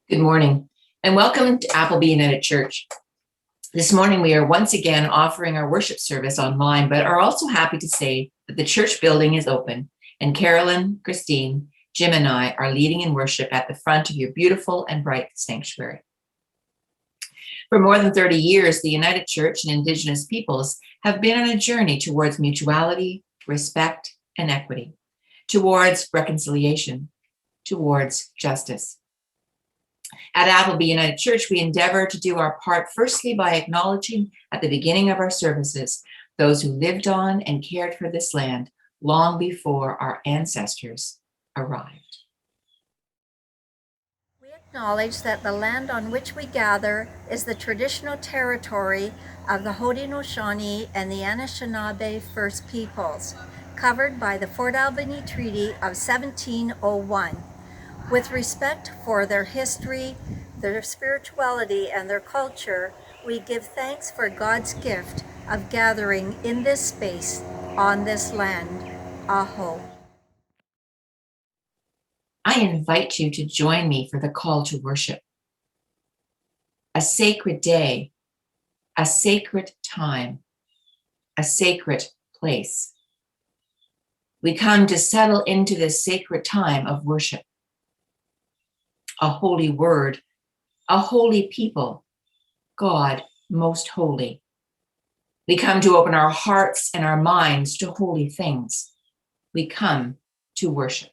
Good morning, and welcome to Appleby United Church. This morning, we are once again offering our worship service online, but are also happy to say that the church building is open, and Carolyn, Christine, Jim, and I are leading in worship at the front of your beautiful and bright sanctuary. For more than 30 years, the United Church and Indigenous peoples have been on a journey towards mutuality, respect, and equity, towards reconciliation, towards justice. At Appleby United Church, we endeavor to do our part firstly by acknowledging at the beginning of our services those who lived on and cared for this land long before our ancestors arrived. We acknowledge that the land on which we gather is the traditional territory of the Haudenosaunee and the Anishinaabe First Peoples, covered by the Fort Albany Treaty of 1701. With respect for their history, their spirituality, and their culture, we give thanks for God's gift of gathering in this space on this land. Aho. I invite you to join me for the call to worship. A sacred day, a sacred time, a sacred place. We come to settle into this sacred time of worship. A holy word, a holy people, God most holy. We come to open our hearts and our minds to holy things. We come to worship.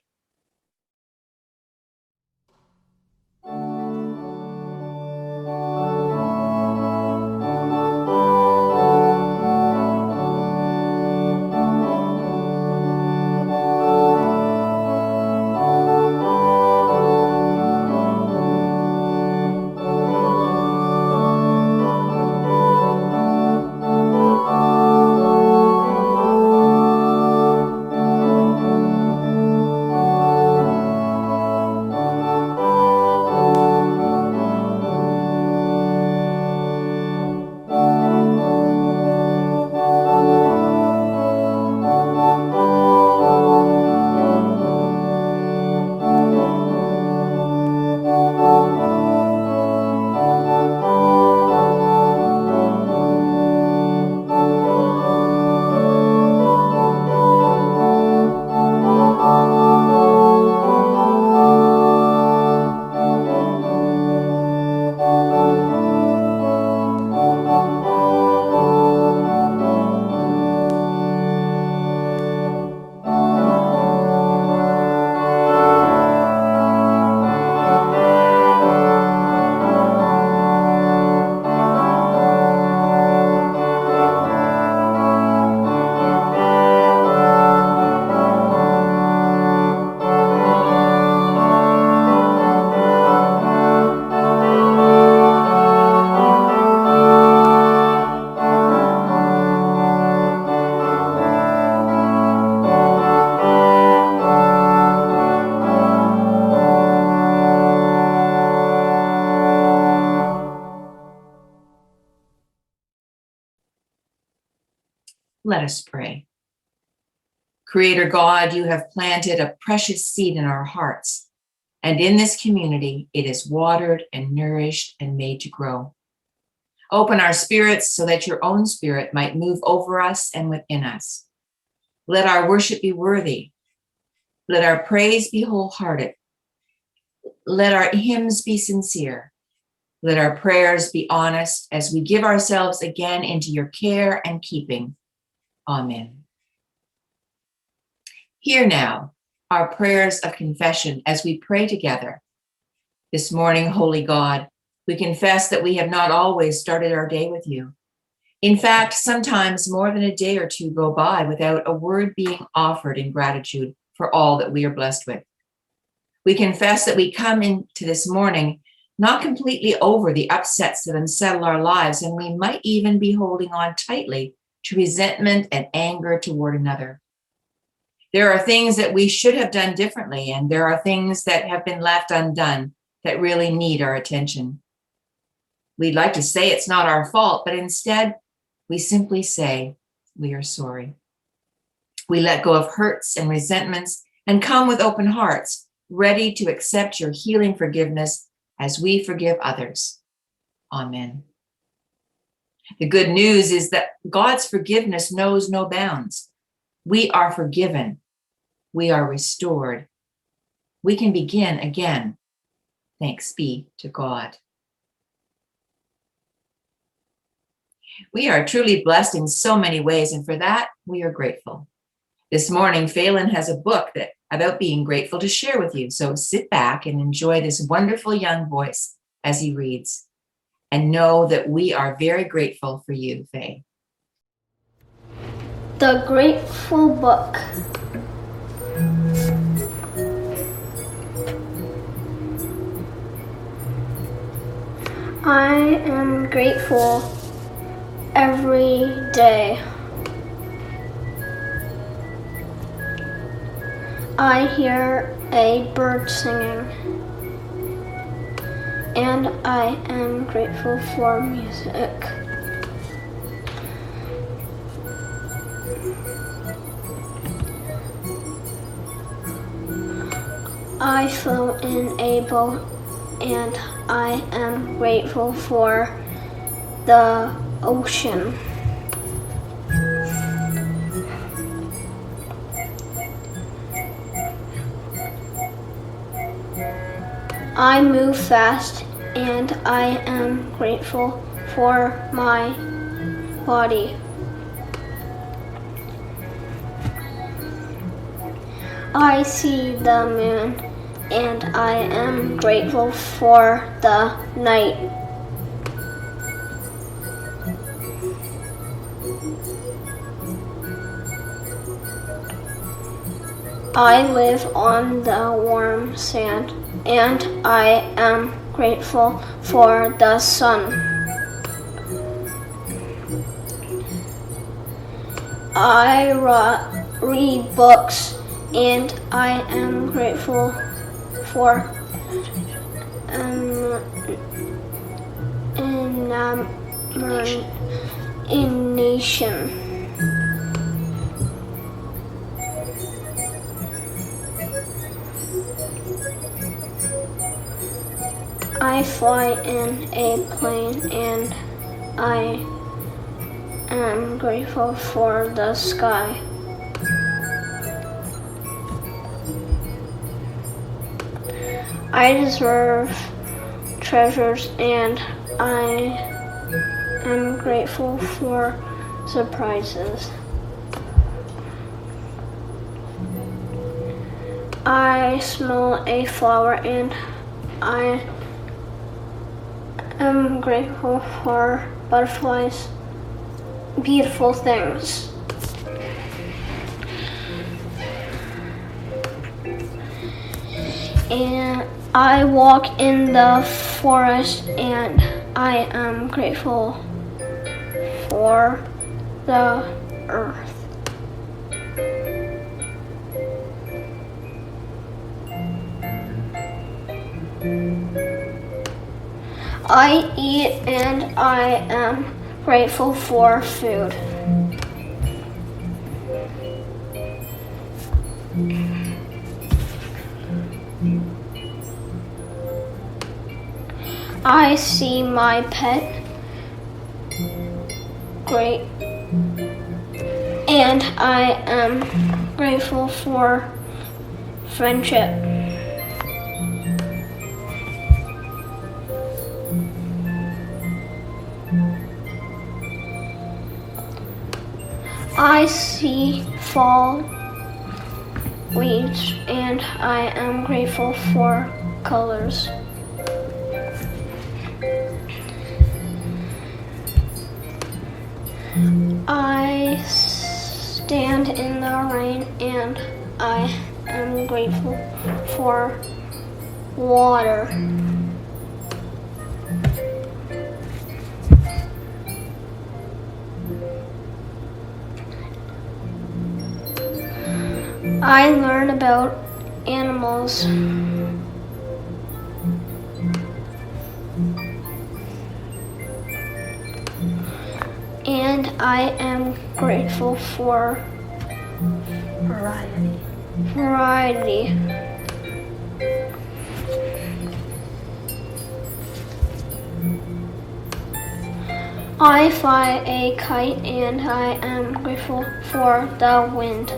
Let us pray. Creator God, you have planted a precious seed in our hearts, and in this community, it is watered and nourished and made to grow. Open our spirits so that your own spirit might move over us and within us. Let our worship be worthy. Let our praise be wholehearted. Let our hymns be sincere. Let our prayers be honest as we give ourselves again into your care and keeping. Amen. Hear now our prayers of confession as we pray together. This morning, Holy God, we confess that we have not always started our day with you. In fact, sometimes more than a day or two go by without a word being offered in gratitude for all that we are blessed with. We confess that we come into this morning not completely over the upsets that unsettle our lives, and we might even be holding on tightly to resentment and anger toward another. There are things that we should have done differently, and there are things that have been left undone that really need our attention. We'd like to say it's not our fault, but instead, we simply say we are sorry. We let go of hurts and resentments and come with open hearts, ready to accept your healing forgiveness as we forgive others. Amen. The good news is that God's forgiveness knows no bounds. We are forgiven. We are restored. We can begin again. Thanks be to God. We are truly blessed in so many ways, and for that, we are grateful. This morning, Phelan has a book about being grateful to share with you, so sit back and enjoy this wonderful young voice as he reads, and know that we are very grateful for you, Faye. The Grateful Book. I am grateful every day. I hear a bird singing, and I am grateful for music. I float in a boat, and I am grateful for the ocean. I move fast, and I am grateful for my body. I see the moon, and I am grateful for the night. I live on the warm sand, and I am grateful for the sun. I read books, and I am grateful for imagination. I fly in a plane, and I am grateful for the sky. I deserve treasures, and I am grateful for surprises. I smell a flower, and I am grateful for butterflies, beautiful things. And I walk in the forest, and I am grateful for the earth. I eat, and I am grateful for food. I see my pet, great, and I am grateful for friendship. I see fall leaves, and I am grateful for colors. I stand in the rain, and I am grateful for water. I learn about animals. And I am grateful for variety. I fly a kite and I am grateful for the wind.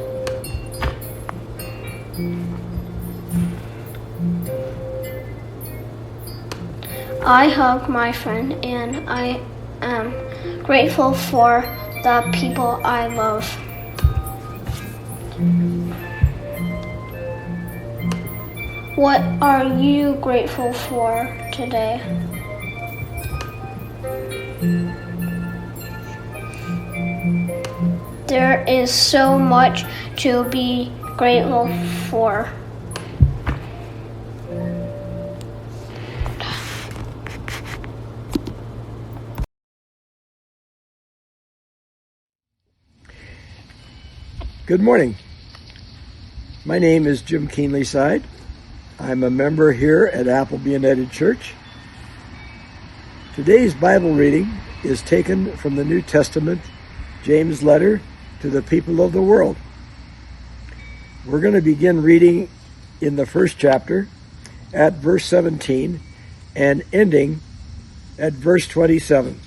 I hug my friend and I am grateful for the people I love. What are you grateful for today? There is so much to be grateful for. Good morning. My name is Jim Keenley-Side. I'm a member here at Appleby United Church. Today's Bible reading is taken from the New Testament, James' letter to the people of the world. We're going to begin reading in the first chapter at verse 17 and ending at verse 27.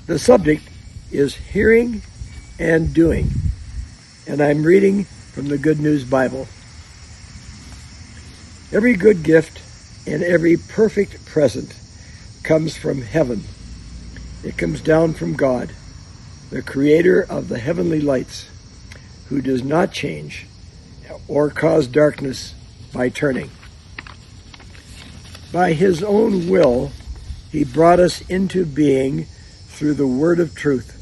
The subject is hearing and doing, and I'm reading from the Good News Bible. Every good gift and every perfect present comes from heaven. It comes down from God, the creator of the heavenly lights, who does not change or cause darkness by turning. By his own will, he brought us into being through the word of truth,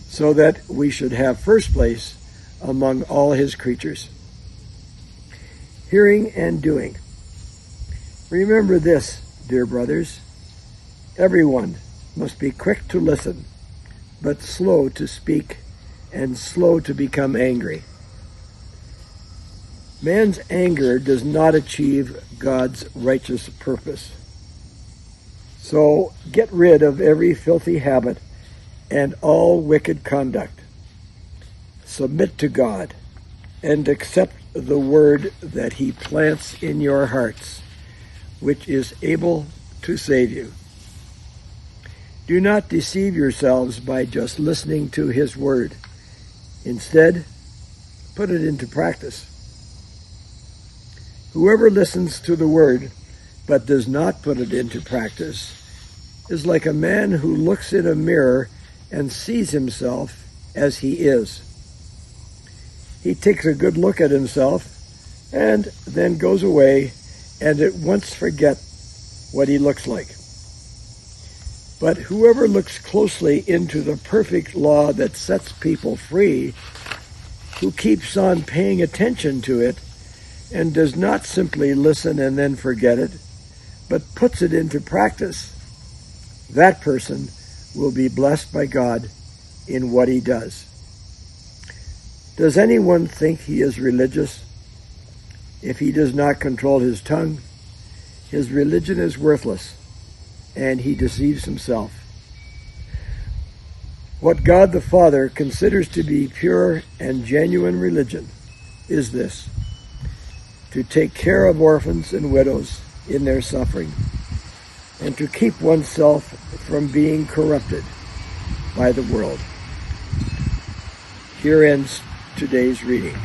so that we should have first place among all his creatures. Hearing and doing. Remember this, dear brothers. Everyone must be quick to listen, but slow to speak and slow to become angry. Man's anger does not achieve God's righteous purpose. So get rid of every filthy habit and all wicked conduct. Submit to God and accept the word that he plants in your hearts, which is able to save you. Do not deceive yourselves by just listening to his word. Instead, put it into practice. Whoever listens to the word but does not put it into practice is like a man who looks in a mirror and sees himself as he is. He takes a good look at himself and then goes away and at once forgets what he looks like. But whoever looks closely into the perfect law that sets people free, who keeps on paying attention to it and does not simply listen and then forget it, but puts it into practice, that person will be blessed by God in what he does. Does anyone think he is religious? If he does not control his tongue, his religion is worthless, and he deceives himself. What God the Father considers to be pure and genuine religion is this: to take care of orphans and widows in their suffering, and to keep oneself from being corrupted by the world. Here ends today's reading.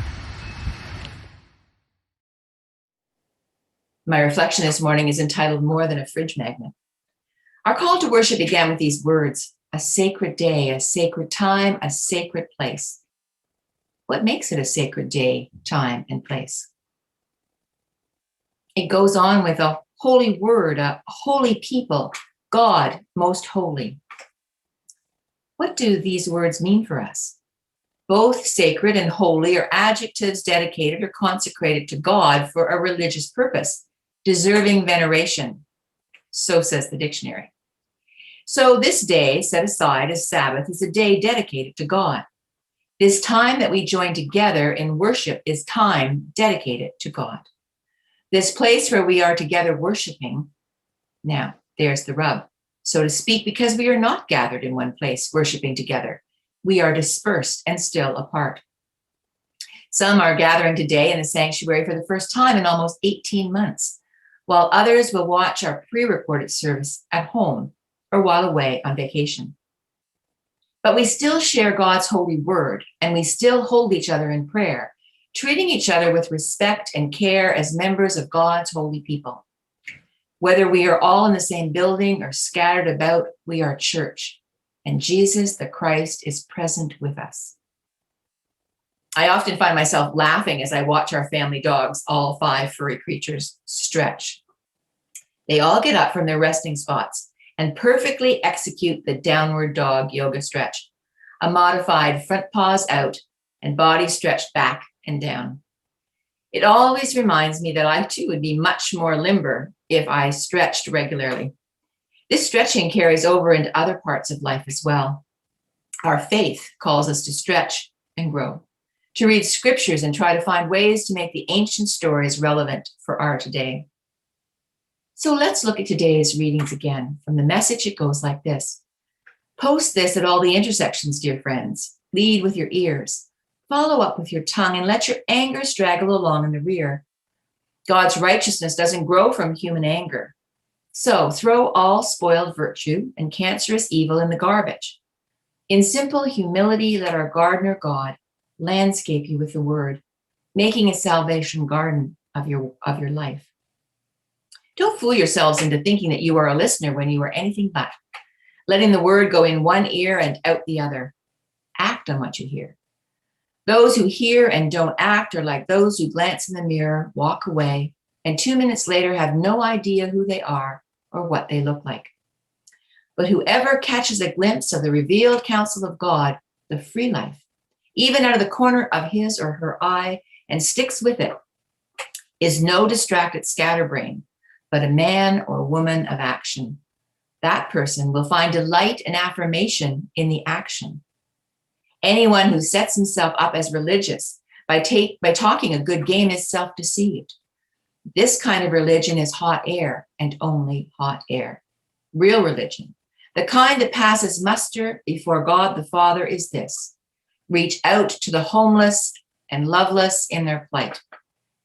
My reflection this morning is entitled More Than a Fridge Magnet. Our call to worship began with these words: a sacred day, a sacred time, a sacred place. What makes it a sacred day, time, and place? It goes on with a holy word, a holy people, God most holy. What do these words mean for us? Both sacred and holy are adjectives dedicated or consecrated to God for a religious purpose, deserving veneration. So says the dictionary. So this day set aside as Sabbath is a day dedicated to God. This time that we join together in worship is time dedicated to God. This place where we are together worshiping, now there's the rub, so to speak, because we are not gathered in one place worshiping together. We are dispersed and still apart. Some are gathering today in the sanctuary for the first time in almost 18 months, while others will watch our pre-recorded service at home or while away on vacation. But we still share God's holy word, and we still hold each other in prayer, treating each other with respect and care as members of God's holy people. Whether we are all in the same building or scattered about, we are church, and Jesus the Christ is present with us. I often find myself laughing as I watch our family dogs, all 5 furry creatures, stretch. They all get up from their resting spots and perfectly execute the downward dog yoga stretch, a modified front paws out and body stretched back and down. It always reminds me that I too would be much more limber if I stretched regularly. This stretching carries over into other parts of life as well. Our faith calls us to stretch and grow, to read scriptures and try to find ways to make the ancient stories relevant for our today. So let's look at today's readings again. From the Message, it goes like this. Post this at all the intersections, dear friends. Lead with your ears. Follow up with your tongue and let your anger straggle along in the rear. God's righteousness doesn't grow from human anger. So throw all spoiled virtue and cancerous evil in the garbage. In simple humility, let our gardener God landscape you with the word, making a salvation garden of your life. Don't fool yourselves into thinking that you are a listener when you are anything but, letting the word go in one ear and out the other. Act on what you hear. Those who hear and don't act are like those who glance in the mirror, walk away, and 2 minutes later have no idea who they are or what they look like. But whoever catches a glimpse of the revealed counsel of God, the free life, even out of the corner of his or her eye, and sticks with it, is no distracted scatterbrain, but a man or woman of action. That person will find delight and affirmation in the action. Anyone who sets himself up as religious by talking a good game is self-deceived. This kind of religion is hot air and only hot air. Real religion, the kind that passes muster before God the Father, is this: reach out to the homeless and loveless in their plight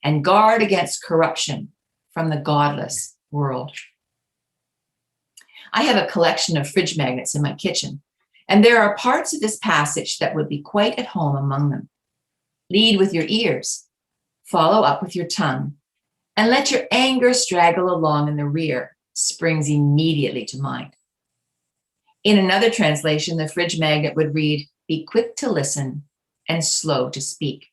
and guard against corruption from the godless world. I have a collection of fridge magnets in my kitchen, and there are parts of this passage that would be quite at home among them. Lead with your ears, follow up with your tongue, and let your anger straggle along in the rear springs immediately to mind. In another translation, the fridge magnet would read, be quick to listen and slow to speak.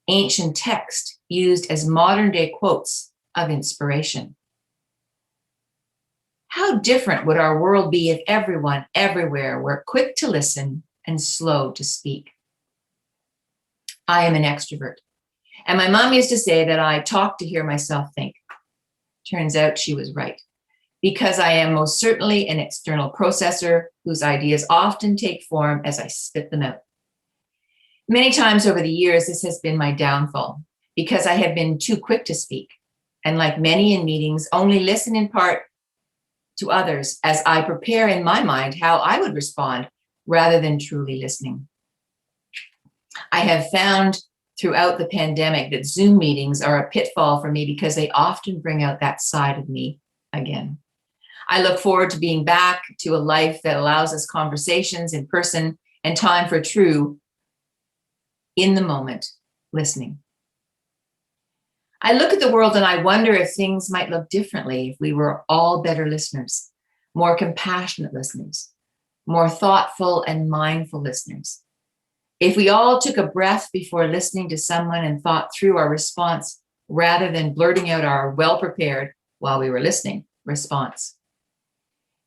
Ancient text used as modern day quotes of inspiration. How different would our world be if everyone, everywhere, were quick to listen and slow to speak? I am an extrovert, and my mom used to say that I talk to hear myself think. Turns out she was right, because I am most certainly an external processor whose ideas often take form as I spit them out. Many times over the years, this has been my downfall, because I have been too quick to speak, and like many in meetings, only listen in part to others as I prepare in my mind how I would respond rather than truly listening. I have found throughout the pandemic that Zoom meetings are a pitfall for me because they often bring out that side of me again. I look forward to being back to a life that allows us conversations in person and time for true, in the moment, listening. I look at the world and I wonder if things might look differently if we were all better listeners, more compassionate listeners, more thoughtful and mindful listeners. If we all took a breath before listening to someone and thought through our response rather than blurting out our well-prepared, while we were listening, response.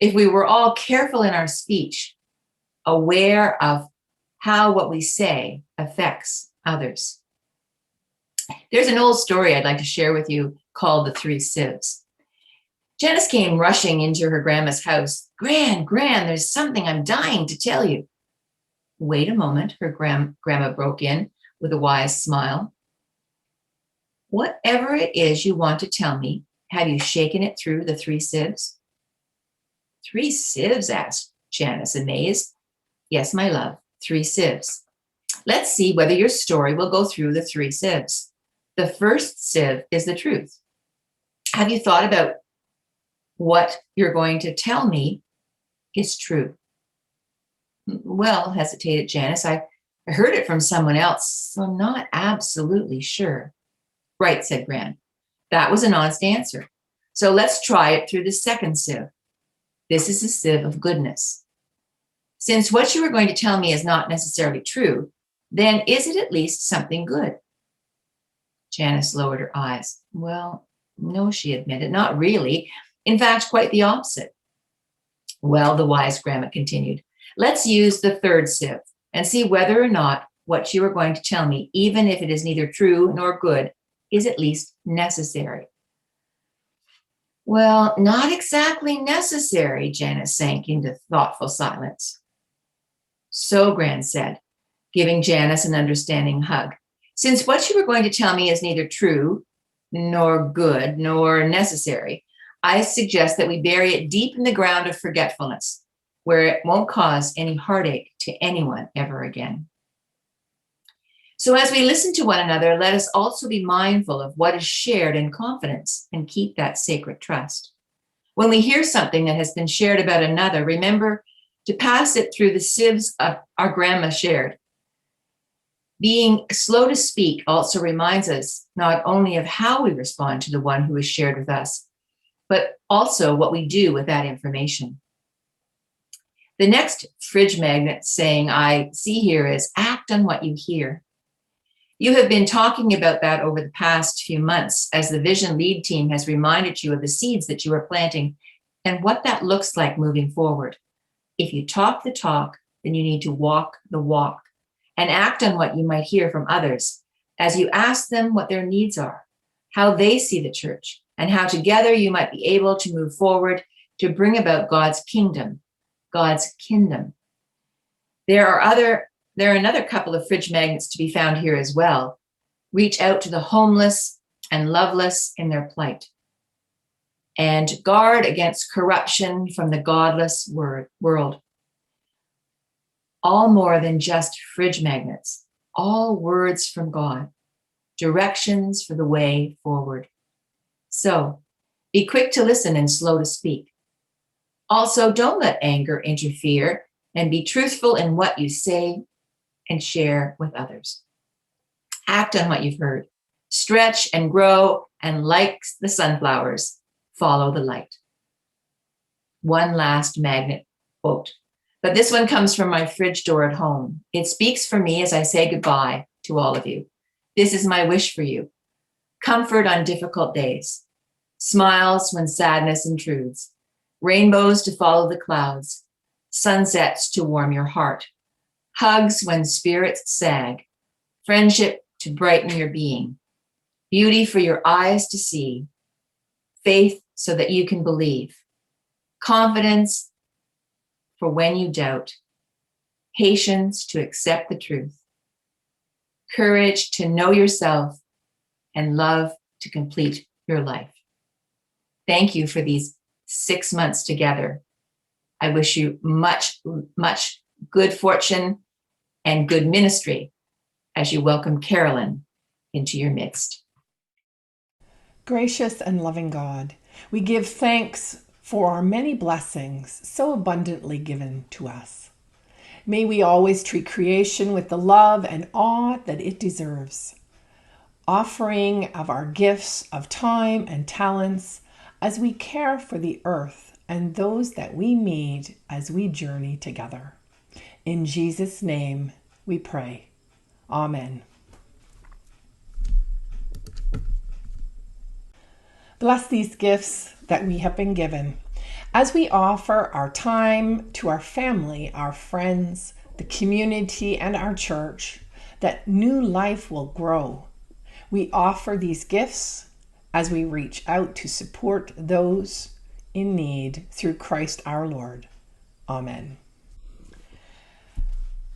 If we were all careful in our speech, aware of how what we say affects others. There's an old story I'd like to share with you called The Three Sieves. Janice came rushing into her grandma's house. Gran, there's something I'm dying to tell you. Wait a moment, her grandma broke in with a wise smile. Whatever it is you want to tell me, have you shaken it through the 3 sieves? 3 sieves, asked Janice, amazed. Yes, my love, 3 sieves. Let's see whether your story will go through the 3 sieves. The first sieve is the truth. Have you thought about what you're going to tell me is true. Well, hesitated Janice, I heard it from someone else, so I'm not absolutely sure. Right, said Gran. That was an honest answer. So let's try it through the second sieve. This is a sieve of goodness. Since what you are going to tell me is not necessarily true, then is it at least something good? Janice lowered her eyes. Well, no, she admitted, not really. In fact, quite the opposite. Well, the wise grandma continued, let's use the third sieve and see whether or not what you are going to tell me, even if it is neither true nor good, is at least necessary. Well, not exactly necessary, Janice sank into thoughtful silence. So, Gran said, giving Janice an understanding hug, since what you were going to tell me is neither true nor good nor necessary, I suggest that we bury it deep in the ground of forgetfulness, where it won't cause any heartache to anyone ever again. So as we listen to one another, let us also be mindful of what is shared in confidence and keep that sacred trust. When we hear something that has been shared about another, remember to pass it through the sieves our grandma shared. Being slow to speak also reminds us not only of how we respond to the one who is shared with us, but also what we do with that information. The next fridge magnet saying I see here is act on what you hear. You have been talking about that over the past few months as the Vision Lead team has reminded you of the seeds that you are planting and what that looks like moving forward. If you talk the talk, then you need to walk the walk and act on what you might hear from others as you ask them what their needs are, how they see the church, and how together you might be able to move forward to bring about God's kingdom, God's kingdom. There are another couple of fridge magnets to be found here as well. Reach out to the homeless and loveless in their plight. And guard against corruption from the godless world. All more than just fridge magnets, all words from God, directions for the way forward. So be quick to listen and slow to speak. Also, don't let anger interfere and be truthful in what you say and share with others. Act on what you've heard. Stretch and grow, and like the sunflowers, follow the light. One last magnet quote, but this one comes from my fridge door at home. It speaks for me as I say goodbye to all of you. This is my wish for you. Comfort on difficult days. Smiles when sadness intrudes. Rainbows to follow the clouds. Sunsets to warm your heart. Hugs when spirits sag. Friendship to brighten your being. Beauty for your eyes to see. Faith so that you can believe. Confidence for when you doubt. Patience to accept the truth. Courage to know yourself, and love to complete your life. Thank you for these 6 months together. I wish you much, much good fortune and good ministry as you welcome Carolyn into your midst. Gracious and loving God, we give thanks for our many blessings so abundantly given to us. May we always treat creation with the love and awe that it deserves, offering of our gifts of time and talents as we care for the earth and those that we meet as we journey together. In Jesus' name we pray. Amen. Bless these gifts that we have been given as we offer our time to our family, our friends, the community, and our church, that new life will grow. We offer these gifts as we reach out to support those in need through Christ our Lord. Amen.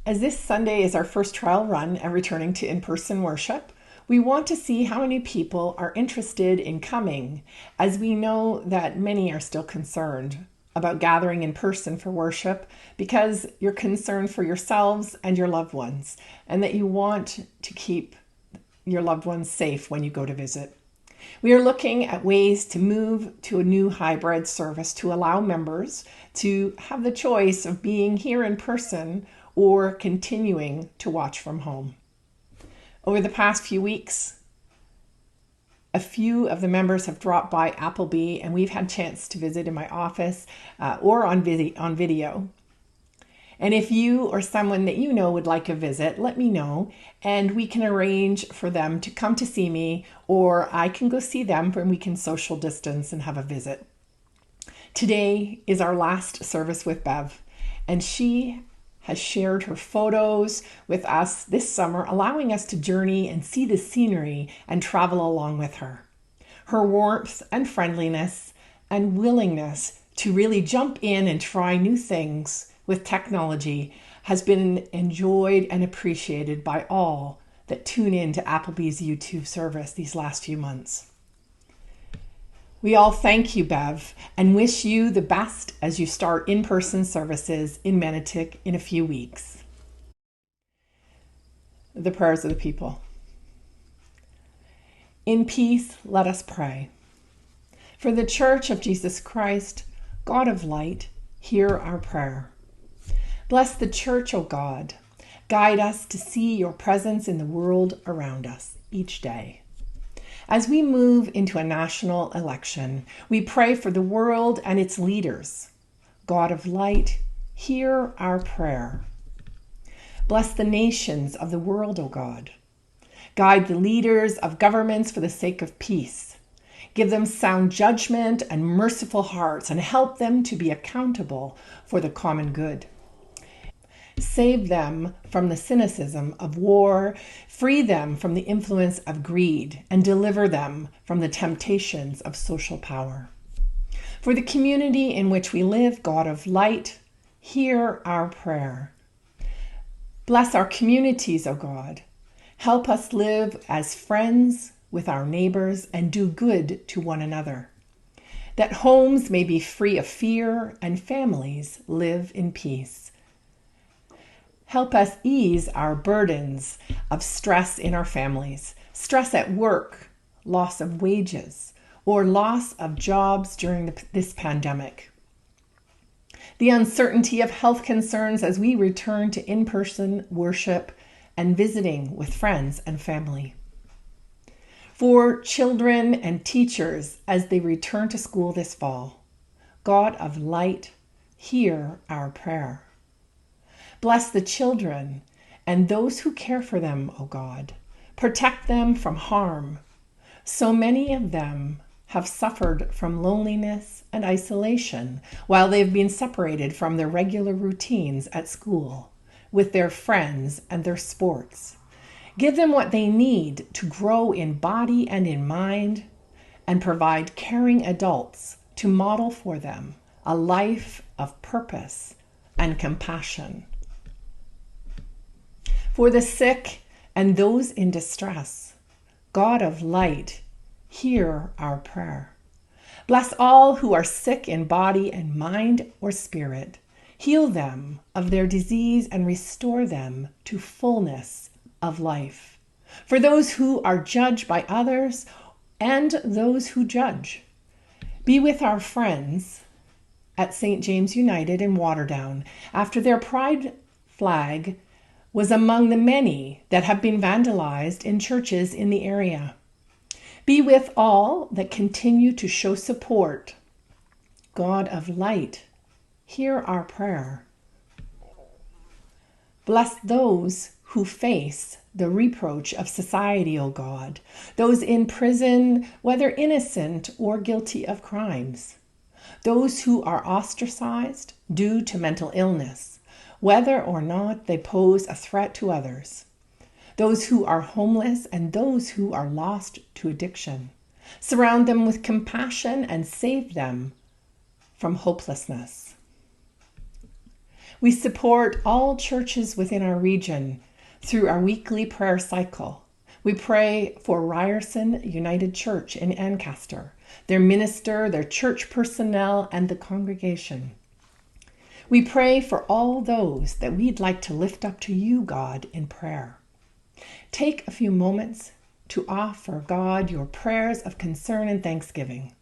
As this Sunday is our first trial run and returning to in-person worship, we want to see how many people are interested in coming, as we know that many are still concerned about gathering in person for worship because you're concerned for yourselves and your loved ones, and that you want to keep your loved ones safe when you go to visit. We are looking at ways to move to a new hybrid service to allow members to have the choice of being here in person or continuing to watch from home. Over the past few weeks, a few of the members have dropped by Appleby, and we've had a chance to visit in my office or on video. And if you or someone that you know would like a visit, let me know, and we can arrange for them to come to see me, or I can go see them and we can social distance and have a visit. Today is our last service with Bev, and she has shared her photos with us this summer, allowing us to journey and see the scenery and travel along with her. Her warmth and friendliness and willingness to really jump in and try new things with technology has been enjoyed and appreciated by all that tune in to Appleby's YouTube service these last few months. We all thank you, Bev, and wish you the best as you start in-person services in Menotick in a few weeks. The prayers of the people. In peace, let us pray. For the Church of Jesus Christ, God of light, hear our prayer. Bless the Church, O God. Guide us to see your presence in the world around us each day. As we move into a national election, we pray for the world and its leaders. God of light, hear our prayer. Bless the nations of the world, O God. Guide the leaders of governments for the sake of peace. Give them sound judgment and merciful hearts, and help them to be accountable for the common good. Save them from the cynicism of war, free them from the influence of greed, and deliver them from the temptations of social power. For the community in which we live, God of light, hear our prayer. Bless our communities, O God. Help us live as friends with our neighbors and do good to one another, that homes may be free of fear and families live in peace. Help us ease our burdens of stress in our families, stress at work, loss of wages, or loss of jobs during this pandemic. The uncertainty of health concerns as we return to in-person worship and visiting with friends and family. For children and teachers as they return to school this fall, God of light, hear our prayer. Bless the children and those who care for them, O God. Protect them from harm. So many of them have suffered from loneliness and isolation while they've been separated from their regular routines at school, with their friends and their sports. Give them what they need to grow in body and in mind, and provide caring adults to model for them a life of purpose and compassion. For the sick and those in distress, God of light, hear our prayer. Bless all who are sick in body and mind or spirit. Heal them of their disease and restore them to fullness of life. For those who are judged by others and those who judge, be with our friends at St. James United in Waterdown after their pride flag was among the many that have been vandalized in churches in the area. Be with all that continue to show support. God of light, hear our prayer. Bless those who face the reproach of society, O God, those in prison, whether innocent or guilty of crimes, those who are ostracized due to mental illness, whether or not they pose a threat to others, those who are homeless and those who are lost to addiction. Surround them with compassion and save them from hopelessness. We support all churches within our region through our weekly prayer cycle. We pray for Ryerson United Church in Ancaster, their minister, their church personnel, and the congregation. We pray for all those that we'd like to lift up to you, God, in prayer. Take a few moments to offer God your prayers of concern and thanksgiving.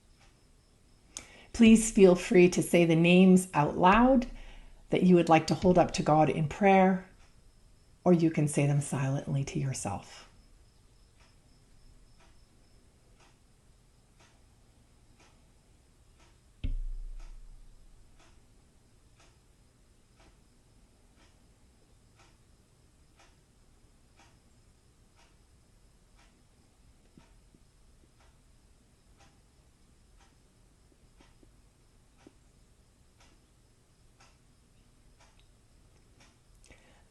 Please feel free to say the names out loud that you would like to hold up to God in prayer, or you can say them silently to yourself.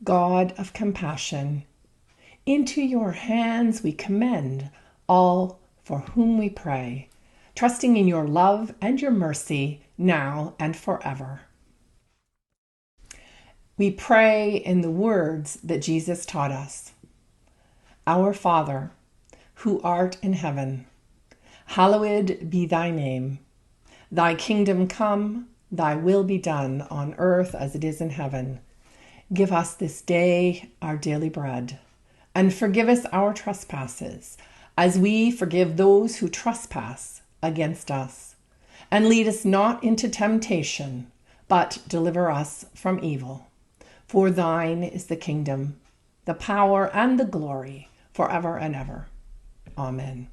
God of compassion, into your hands we commend all for whom we pray, trusting in your love and your mercy now and forever. We pray in the words that Jesus taught us. Our Father, who art in heaven, hallowed be thy name. Thy kingdom come, thy will be done on earth as it is in heaven. Give us this day our daily bread, and forgive us our trespasses, as we forgive those who trespass against us. And lead us not into temptation, but deliver us from evil. For thine is the kingdom, the power, and the glory, forever and ever. Amen.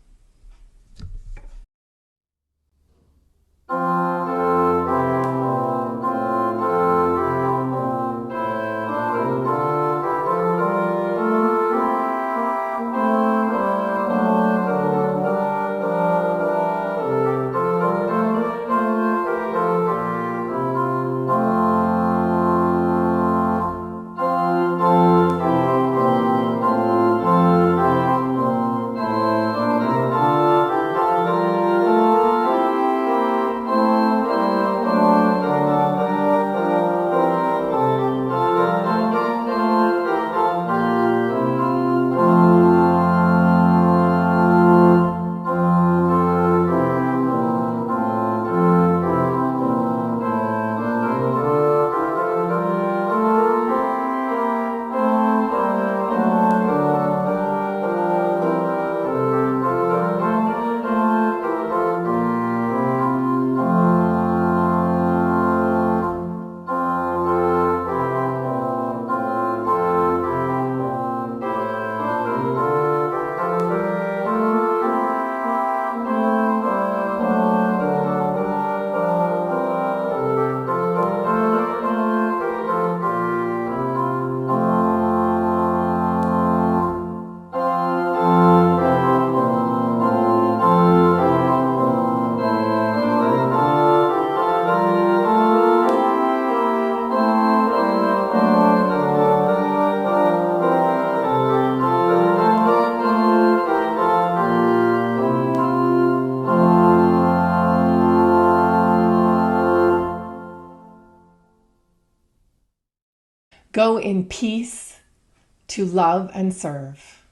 Go in peace to love and serve.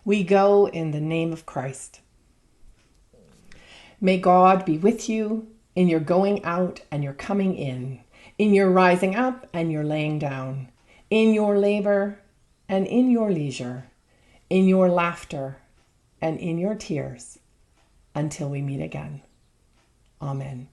We go in the name of Christ. May God be with you in your going out and your coming in your rising up and your laying down, in your labor and in your leisure, in your laughter and in your tears, until we meet again. Amen.